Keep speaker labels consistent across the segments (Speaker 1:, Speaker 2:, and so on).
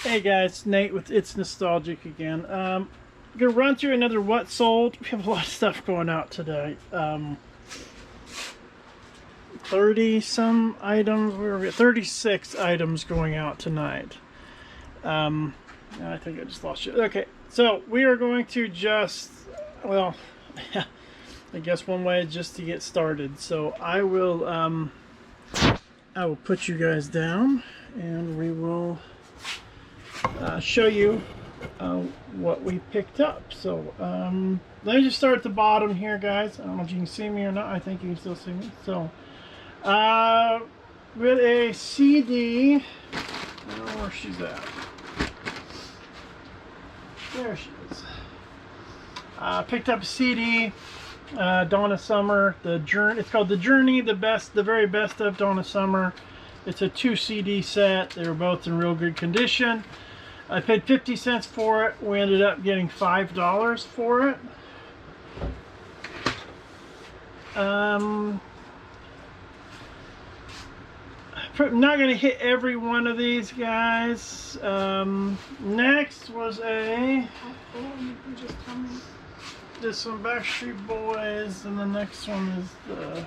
Speaker 1: Hey guys, Nate with It's Nostalgic again. Gonna run through another what sold. We have a lot of stuff going out today. 30 some items. Where are we? 36 items going out tonight. I think I just lost you. Okay, so we are going to just, well, I guess one way is just to get started. So I will put you guys down, and we will show you what we picked up. So let me just start at the bottom here, guys. I don't know if you can see me or not. I think you can still see me. So with a CD, I don't know where she's at. There she is. Picked up a CD, Donna Summer, the journey. It's called The Journey, the very best of Donna Summer. It's a 2 CD set. They were both in real good condition. I paid 50 cents for it. We ended up getting $5 for it. I'm not going to hit every one of these guys. Next was this one, Backstreet Boys, and the next one is the,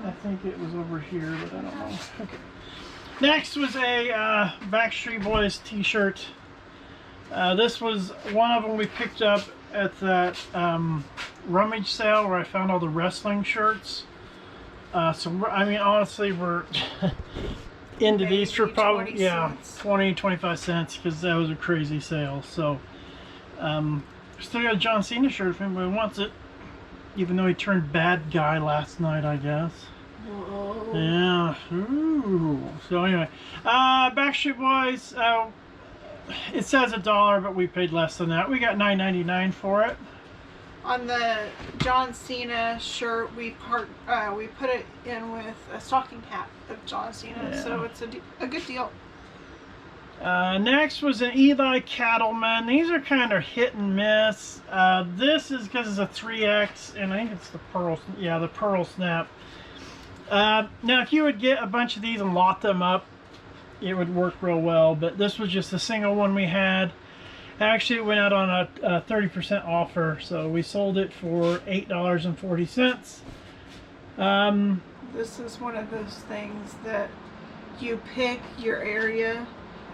Speaker 1: I think it was over here, but I don't know. Okay. Next was a Backstreet Boys t-shirt. This was one of them we picked up at that rummage sale where I found all the wrestling shirts. So I mean, honestly, we're into these for probably 20-25 cents because that was a crazy sale. So still got a John Cena shirt if anybody wants it, even though he turned bad guy last night, I guess. Whoa. Yeah. Ooh. So anyway, Backstreet Boys. It says $1, but we paid less than that. We got $9.99 for it.
Speaker 2: On the John Cena shirt, we put it in with a stocking hat of John Cena, yeah. So it's a good deal.
Speaker 1: Next was an Eli Cattleman. These are kind of hit and miss. This is because it's a 3X, and I think it's the Pearl. Yeah, the Pearl Snap. Now, if you would get a bunch of these and lot them up, it would work real well. But this was just a single one we had. Actually, it went out on a 30% offer, so we sold it for $8.40.
Speaker 2: This is one of those things that you pick your area,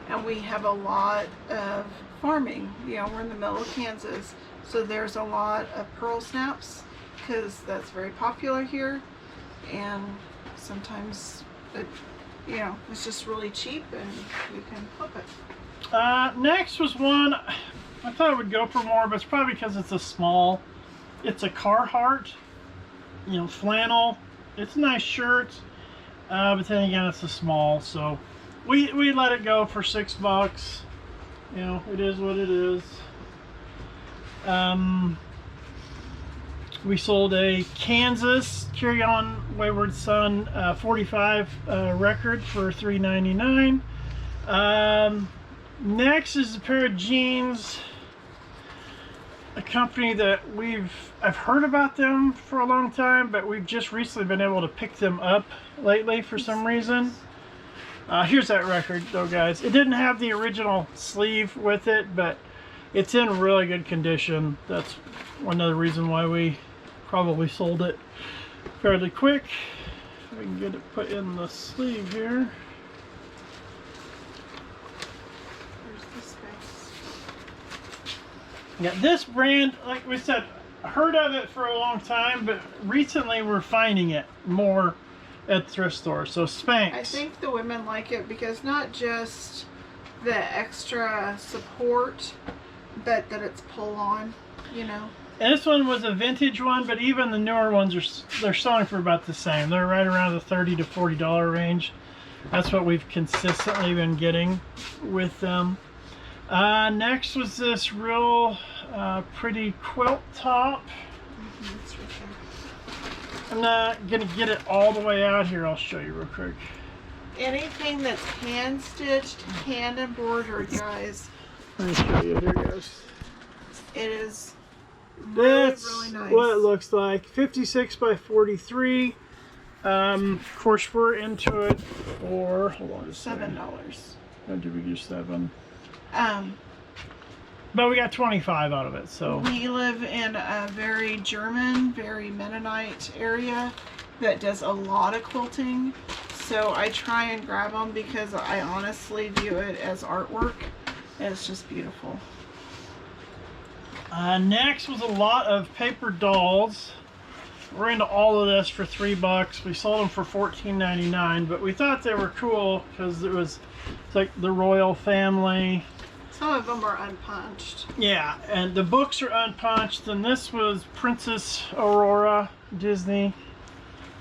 Speaker 2: and we have a lot of farming. You know, we're in the middle of Kansas, so there's a lot of Pearl Snaps because that's very popular here, and sometimes it's just really cheap and you can flip it.
Speaker 1: Next was one, I thought it would go for more, but it's probably because it's a small. It's a Carhartt, flannel. It's a nice shirt, but then again, it's a small, so we let it go for $6. It is what it is. We sold a Kansas Carry On Wayward Son 45 record for $3.99. Next is a pair of jeans, a company that I've heard about them for a long time, but we've just recently been able to pick them up lately for some reason. Here's that record though, guys. It didn't have the original sleeve with it, but it's in really good condition. That's another reason why we probably sold it fairly quick. We can get it put in the sleeve here. Yeah, this brand, like we said, heard of it for a long time, but recently we're finding it more at thrift stores. So Spanx.
Speaker 2: I think the women like it because not just the extra support, but that it's pull-on, And
Speaker 1: this one was a vintage one, but even the newer ones they're selling for about the same. They're right around the $30 to $40 range. That's what we've consistently been getting with them. Next was this real pretty quilt top. I'm not going to get it all the way out here. I'll show you real quick.
Speaker 2: Anything that's hand stitched, hand embroidered, guys.
Speaker 1: Let me show you. Here it goes.
Speaker 2: It is
Speaker 1: really,
Speaker 2: really nice.
Speaker 1: What it looks like. 56 by 43. Of course, we're into it for, hold on a second.
Speaker 2: $7.
Speaker 1: Oh, did we do 7?
Speaker 2: Um,
Speaker 1: But we got 25 out of it, so.
Speaker 2: we live in a very German, very Mennonite area that does a lot of quilting. So I try and grab them because I honestly view it as artwork. And it's just beautiful.
Speaker 1: Next was a lot of paper dolls. We're into all of this for $3. We sold them for $14.99, but we thought they were cool because it's like the royal family.
Speaker 2: Some of them are unpunched.
Speaker 1: Yeah, and the books are unpunched. And this was Princess Aurora, Disney.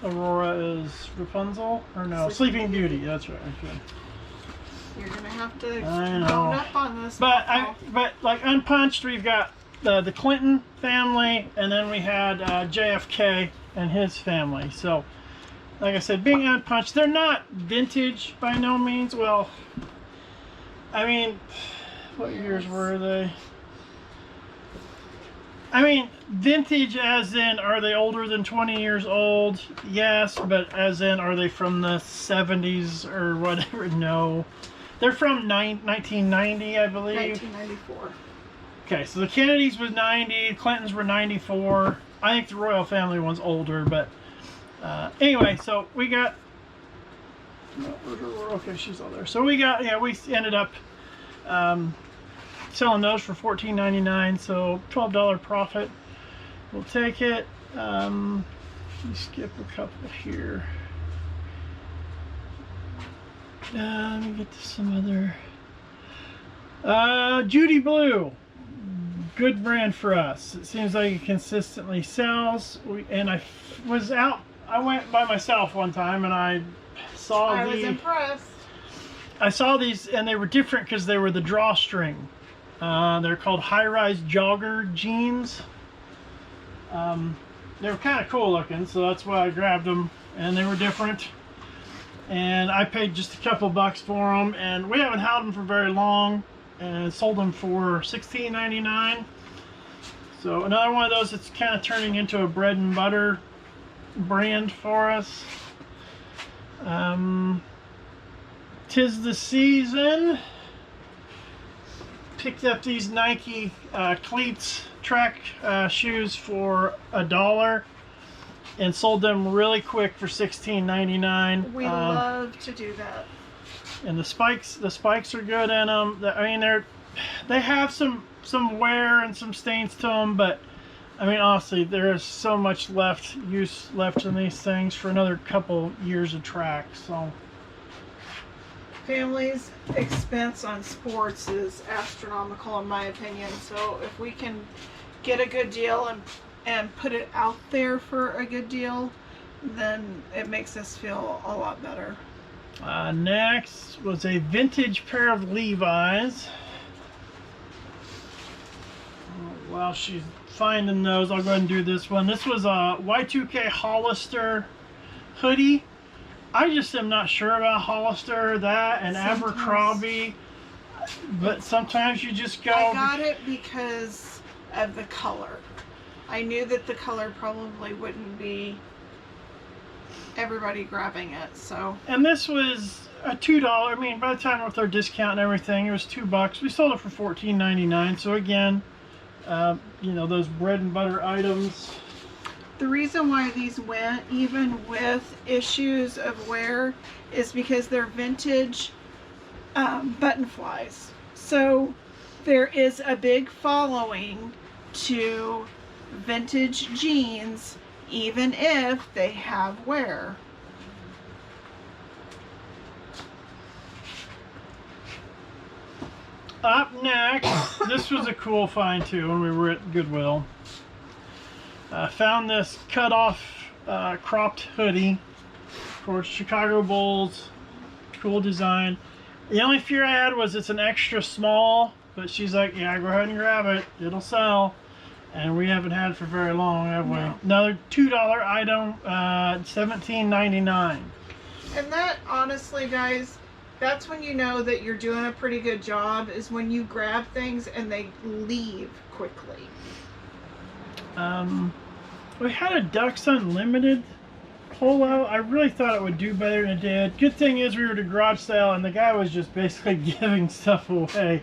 Speaker 1: Aurora is Rapunzel, or no, Sleeping Beauty. That's right. Okay.
Speaker 2: You're gonna have to
Speaker 1: I know.
Speaker 2: bone up on this.
Speaker 1: But like unpunched, we've got the Clinton family, and then we had JFK and his family. So, like I said, being unpunched, they're not vintage by no means. Well, I mean, what years were they? I mean, vintage as in, are they older than 20 years old? Yes, but as in, are they from the 70s or whatever? No. They're from 1990, I believe.
Speaker 2: 1994.
Speaker 1: Okay, so the Kennedys was 90, Clintons were 94. I think the royal family one's older, but anyway, so we got. Okay, she's all there. So we got, yeah, we ended up selling those for $14.99, so $12 profit. We'll take it. Let me skip a couple here. Let me get to some other. Judy Blue. Good brand for us. It seems like it consistently sells. I went by myself one time and I saw
Speaker 2: I was impressed.
Speaker 1: I saw these and they were different because they were the drawstring. They're called high-rise jogger jeans. They were kind of cool looking, so that's why I grabbed them, and they were different. And I paid just a couple bucks for them, and we haven't had them for very long, and sold them for $16.99. So another one of those that's kind of turning into a bread and butter brand for us. 'Tis the season. Picked up these Nike Cleats track shoes for $1 and sold them really quick for $16.99.
Speaker 2: We love to do that.
Speaker 1: And the spikes are good in them. I mean, they have some wear and some stains to them, but I mean, honestly, there is so much use left in these things for another couple years of track. So.
Speaker 2: Family's expense on sports is astronomical in my opinion, so if we can get a good deal and put it out there for a good deal, then it makes us feel a lot better.
Speaker 1: Next was a vintage pair of Levi's. While she's finding those, I'll go ahead and do this one. This was a Y2K Hollister hoodie. I just am not sure about Hollister, and Abercrombie, but sometimes you just go.
Speaker 2: I got it because of the color. I knew that the color probably wouldn't be everybody grabbing it, so.
Speaker 1: And this was a $2. I mean, by the time with our discount and everything, it was $2. We sold it for $14.99. So again, you know, those bread and butter items.
Speaker 2: The reason why these went even with issues of wear is because they're vintage button flies. So there is a big following to vintage jeans even if they have wear.
Speaker 1: Up next, this was a cool find too when we were at Goodwill. Found this cut off cropped hoodie. Of course, Chicago Bulls, cool design. The only fear I had was it's an extra small, but she's like, yeah, go ahead and grab it, it'll sell. And we haven't had it for very long, have we?
Speaker 2: No.
Speaker 1: Another $2 item, $17.99.
Speaker 2: And that, honestly, guys, that's when you know that you're doing a pretty good job, is when you grab things and they leave quickly.
Speaker 1: We had a Ducks Unlimited polo. I really thought it would do better than it did. Good thing is we were at a garage sale and the guy was just basically giving stuff away.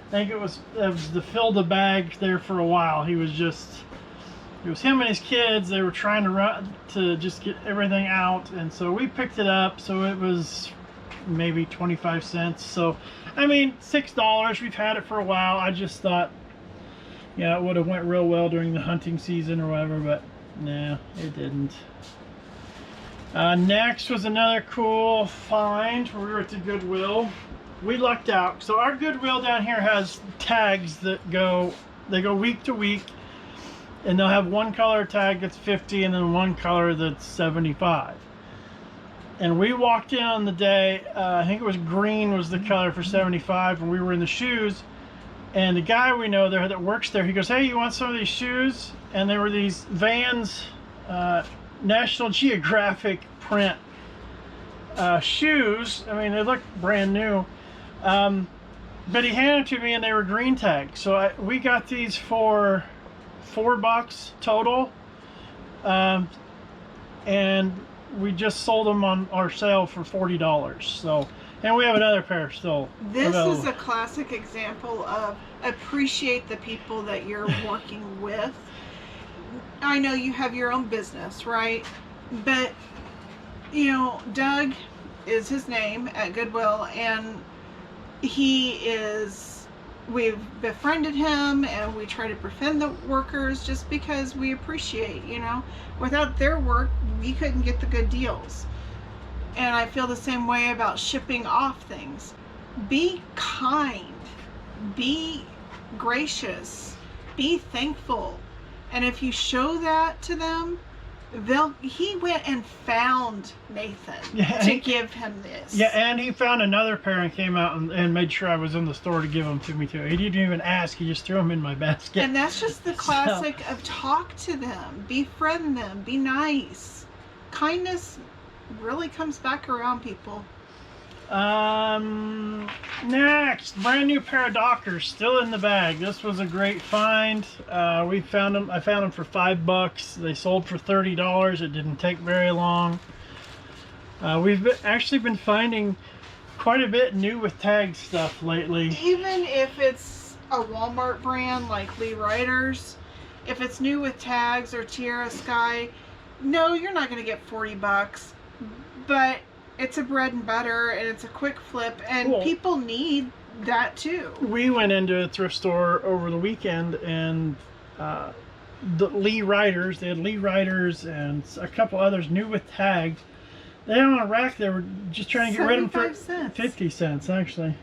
Speaker 1: I think it was to fill the bag there for a while. It was him and his kids. They were trying to run to just get everything out, and so we picked it up. So it was maybe 25 cents. So I mean, $6. We've had it for a while. I just thought, yeah, it would have went real well during the hunting season or whatever, but no, it didn't. Next was another cool find. We were at the Goodwill. We lucked out. So our Goodwill down here has tags that go week to week, and they'll have one color tag that's 50 and then one color that's 75. And we walked in on the day, I think it was green was the color for 75, and we were in the shoes. And the guy we know there that works there, he goes, "Hey, you want some of these shoes?" And there were these Vans National Geographic print shoes. I mean, they look brand new. But he handed them to me and they were green tagged. So we got these for $4 total. And we just sold them on our sale for $40. So, and we have another pair still.
Speaker 2: This
Speaker 1: available.
Speaker 2: is a classic example of appreciate the people that you're working with. I know you have your own business, right? But, you know, Doug is his name at Goodwill, and we've befriended him, and we try to befriend the workers just because we appreciate, you know, without their work, we couldn't get the good deals. And I feel the same way about shipping off things. Be kind, be gracious, be thankful. And if you show that to them, he went and found Nathan to give him this.
Speaker 1: Yeah, and he found another pair and came out and made sure I was in the store to give them to me too. He didn't even ask, he just threw them in my basket.
Speaker 2: And that's just the classic of talk to them, befriend them, be nice. Kindness really comes back around people.
Speaker 1: Next, brand new pair of Dockers still in the bag. This was a great find. We found them. I found them for $5. They sold for $30. It didn't take very long. We've actually been finding quite a bit new with tag stuff lately.
Speaker 2: Even if it's a Walmart brand like Lee Riders, if it's new with tags or Tierra Sky, no, you're not going to get $40, but it's a bread and butter and it's a quick flip, and cool. People need that too. We went into a thrift store over the weekend, and
Speaker 1: the Lee Riders, they had Lee Riders and a couple others new with tags. They had on a rack. They were just trying to get rid of them for 50 cents actually.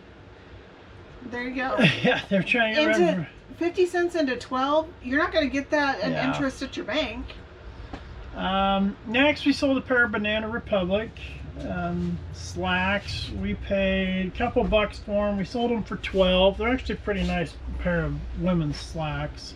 Speaker 2: There you go.
Speaker 1: Yeah, they're trying to get rid of them.
Speaker 2: 50 cents into 12, you're not going to get that in interest at your bank.
Speaker 1: Next we sold a pair of Banana Republic slacks. We paid a couple bucks for them. We sold them for $12. They're actually a pretty nice pair of women's slacks.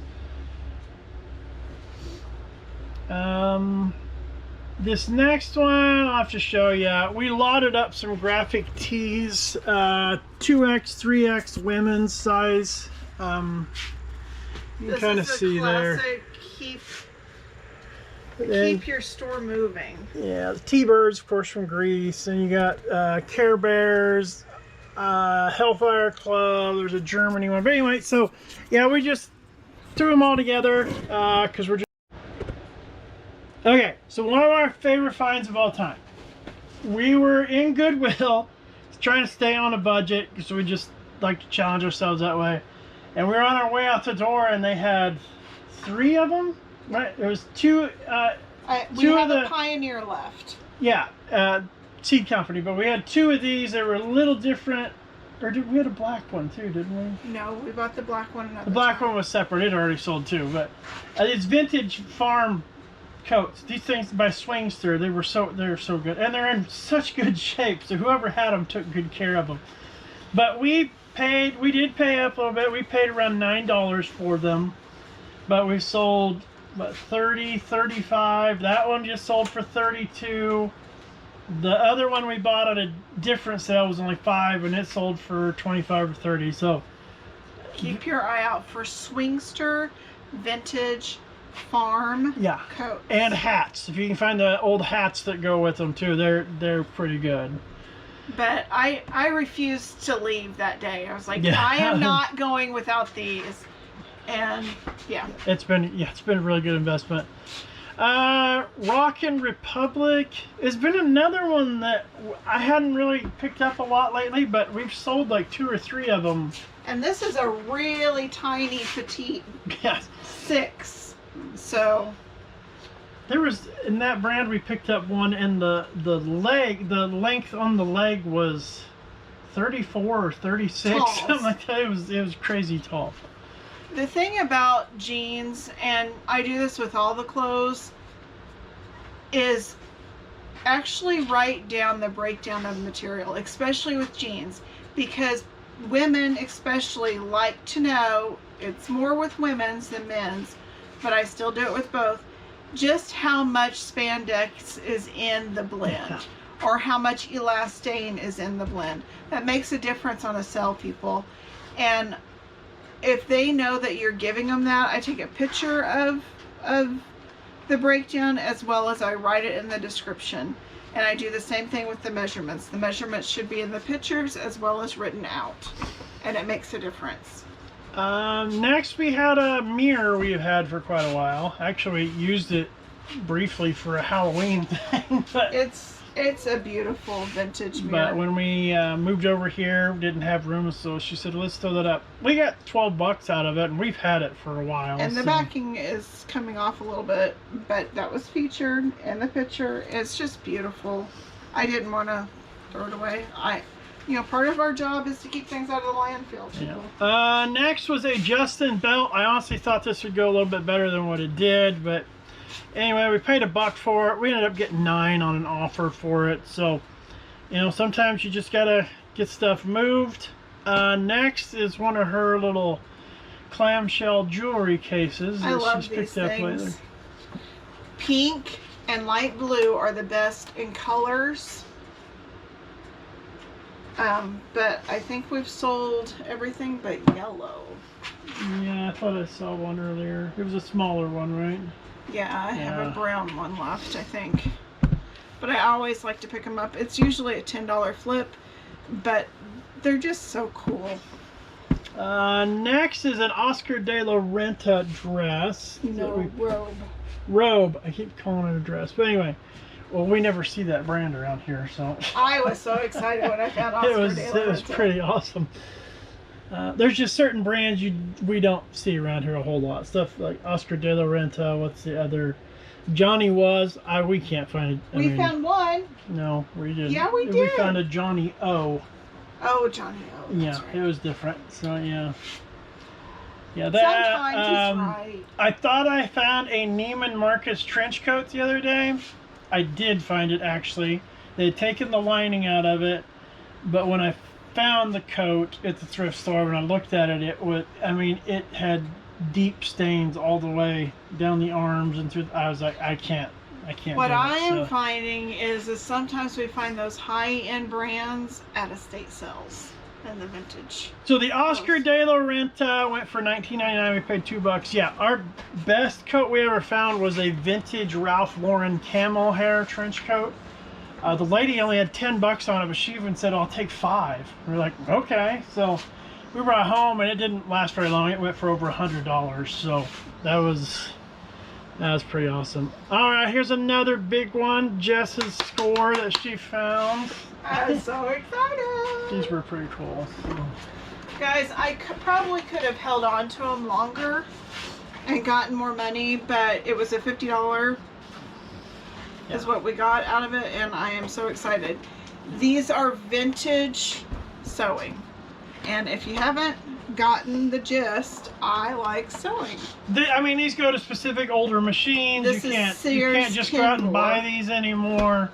Speaker 1: This next one I'll have to show you. We lotted up some graphic tees, 2X, 3X women's size. You can kind of see there.
Speaker 2: Keep your store moving.
Speaker 1: Yeah, the T-Birds, of course, from Greece. And you got Care Bears, Hellfire Club. There's a Germany one. But anyway, so yeah, we just threw them all together because we're just... Okay, so one of our favorite finds of all time. We were in Goodwill trying to stay on a budget because we just like to challenge ourselves that way. And we were on our way out the door, and they had 3 of them. Right, there was 2.
Speaker 2: We have a Pioneer left.
Speaker 1: Yeah, seed company, but we had 2 of these. They were a little different. Or we had a black one too, didn't we?
Speaker 2: No, we bought the black one another
Speaker 1: The black one was separate. It already sold too, but it's vintage farm coats. These things by Swings Through, they're so good, and they're in such good shape. So whoever had them took good care of them. But we did pay up a little bit. We paid around $9 for them, but we sold. But 30, 35. That one just sold for 32. The other one we bought at a different sale was only 5, and it sold for 25 or 30. So
Speaker 2: keep your eye out for Swingster vintage farm
Speaker 1: Yeah.
Speaker 2: coats.
Speaker 1: And hats. If you can find the old hats that go with them too, they're pretty good.
Speaker 2: But I refused to leave that day. I was like,
Speaker 1: Yeah.
Speaker 2: I am not going without these. And yeah.
Speaker 1: It's been a really good investment. Rockin' Republic has been another one that I hadn't really picked up a lot lately, but we've sold like 2 or 3 of them.
Speaker 2: And this is a really tiny petite
Speaker 1: Yes.
Speaker 2: 6. So
Speaker 1: There was, in that brand, we picked up one, and the length on the leg was 34 or 36,
Speaker 2: Tall.
Speaker 1: something like that. It was crazy tall.
Speaker 2: the thing about jeans, and I do this with all the clothes, is actually write down the breakdown of material, especially with jeans, because women especially like to know, it's more with women's than men's, but I still do it with both, just how much spandex is in the blend or how much elastane is in the blend. That makes a difference on a sale, people. And if they know that you're giving them that, I take a picture of the breakdown as well as I write it in the description. And I do the same thing with the measurements. The measurements should be in the pictures as well as written out. And it makes a difference.
Speaker 1: Next we had a mirror we've had for quite a while. Actually used it briefly for a Halloween thing. But
Speaker 2: It's a beautiful vintage mirror.
Speaker 1: But when we moved over here, didn't have room, so she said, let's throw that up. We got $12 out of it, and we've had it for a while.
Speaker 2: And the backing is coming off a little bit, but that was featured in the picture. It's just beautiful. I didn't want to throw it away. Part of our job is to keep things out of the landfill.
Speaker 1: Yeah. Next was a Justin belt. I honestly thought this would go a little bit better than what it did, but anyway, we paid $1 for it. We ended up getting 9 on an offer for it. So, sometimes you just gotta get stuff moved. Next is one of her little clamshell jewelry cases
Speaker 2: I
Speaker 1: that
Speaker 2: love
Speaker 1: she's
Speaker 2: these
Speaker 1: picked up
Speaker 2: things.
Speaker 1: lately.
Speaker 2: Pink and light blue are the best in colors. But I think we've sold everything but yellow.
Speaker 1: Yeah, I thought I saw one earlier. It was a smaller one, right?
Speaker 2: Yeah, I have a brown one left, I think. But I always like to pick them up. It's usually a $10 flip, but they're just so cool.
Speaker 1: Next is an Oscar de la Renta dress.
Speaker 2: Robe.
Speaker 1: Robe. I keep calling it a dress. But anyway, well, we never see that brand around here, so.
Speaker 2: I was so excited when I found Oscar de la Renta.
Speaker 1: It was pretty awesome. There's just certain brands we don't see around here a whole lot. Stuff like Oscar de la Renta. What's the other? Johnny Was. We can't find it.
Speaker 2: We found one.
Speaker 1: No, we didn't.
Speaker 2: Yeah, we
Speaker 1: We
Speaker 2: did.
Speaker 1: found a Johnny O.
Speaker 2: Oh, Johnny O.
Speaker 1: Yeah,
Speaker 2: right.
Speaker 1: it was different. So yeah. Yeah, that.
Speaker 2: Sometimes he's right.
Speaker 1: I thought I found a Neiman Marcus trench coat the other day. I did find it actually. They had taken the lining out of it, but when I found the coat at the thrift store, when I looked at it, it had deep stains all the way down the arms and through. I was like, I can't.
Speaker 2: What
Speaker 1: do it,
Speaker 2: I am
Speaker 1: so.
Speaker 2: finding is sometimes we find those high-end brands at estate sales in the vintage.
Speaker 1: So the Oscar de la Renta went for $19.99. We paid $2. Yeah, our best coat we ever found was a vintage Ralph Lauren camel hair trench coat. The lady only had $10 on it, but she even said, I'll take 5. We're like, okay. So we brought it home, and it didn't last very long. It went for over $100. So that was pretty awesome. All right, here's another big one. Jess's score that she found.
Speaker 2: I was so excited.
Speaker 1: These were pretty cool. So.
Speaker 2: Guys, I probably could have held on to them longer and gotten more money, but it was a $50 is what we got out of it, and I am so excited. These are vintage sewing, and if you haven't gotten the gist, I like sewing.
Speaker 1: These go to specific older machines. You can't just go out and buy these anymore.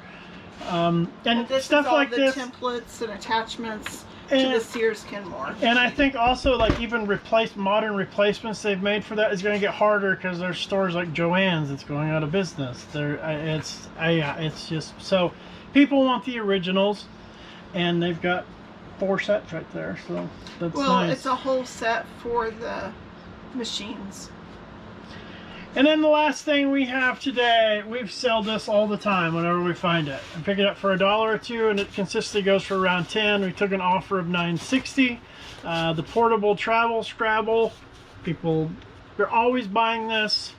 Speaker 1: And
Speaker 2: this
Speaker 1: stuff
Speaker 2: is all
Speaker 1: like
Speaker 2: the
Speaker 1: this.
Speaker 2: templates and attachments to the Sears Kenmore.
Speaker 1: And I think also like even modern replacements they've made for that is going to get harder because there's stores like Joann's that's going out of business. It's just so people want the originals, and they've got 4 sets right there. So that's nice.
Speaker 2: It's a whole set for the machines.
Speaker 1: And then the last thing we have today, we've sold this all the time whenever we find it. I pick it up for $1 or $2, and it consistently goes for around 10. We took an offer of $9.60. The portable travel Scrabble. People, they're always buying this.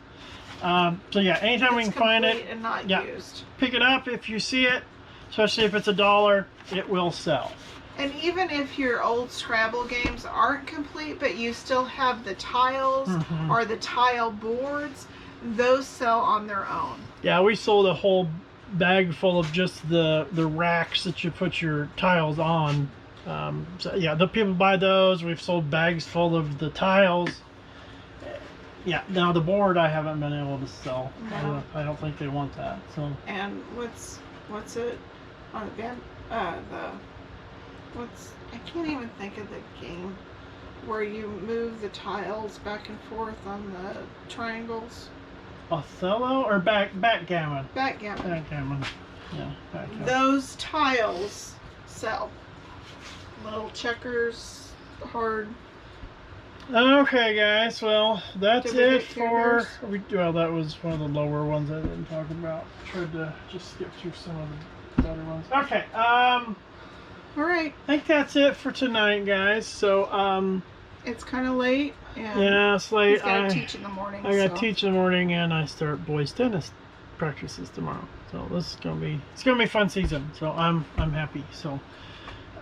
Speaker 1: So yeah, anytime we can find it,
Speaker 2: and not used.
Speaker 1: Pick it up if you see it, especially if it's $1, it will sell.
Speaker 2: And even if your old Scrabble games aren't complete, but you still have the tiles or the tile boards, those sell on their own.
Speaker 1: Yeah, we sold a whole bag full of just the racks that you put your tiles on. So yeah, the people buy those. We've sold bags full of the tiles. Yeah, now the board I haven't been able to sell.
Speaker 2: No.
Speaker 1: I don't think they want that. So.
Speaker 2: And what's it on I can't even think of the game where you move the tiles back and forth on the triangles.
Speaker 1: Othello or backgammon?
Speaker 2: Backgammon.
Speaker 1: Backgammon. Yeah, backgammon.
Speaker 2: Those tiles sell. Little checkers, hard.
Speaker 1: Okay, guys. Well, that's
Speaker 2: Did we
Speaker 1: it
Speaker 2: get
Speaker 1: for.
Speaker 2: yours?
Speaker 1: Well, that was one of the lower ones I didn't talk about. Tried to just skip through some of the better ones. Okay.
Speaker 2: All right.
Speaker 1: I think that's it for tonight, guys. So,
Speaker 2: It's kind of late. And
Speaker 1: yeah, it's late.
Speaker 2: he's got to teach in the morning.
Speaker 1: I got to teach in the morning, and I start boys tennis practices tomorrow. So this is gonna be a fun season. So I'm happy. So,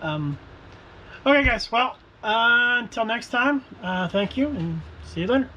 Speaker 1: okay, guys. Well, until next time. Thank you, and see you later.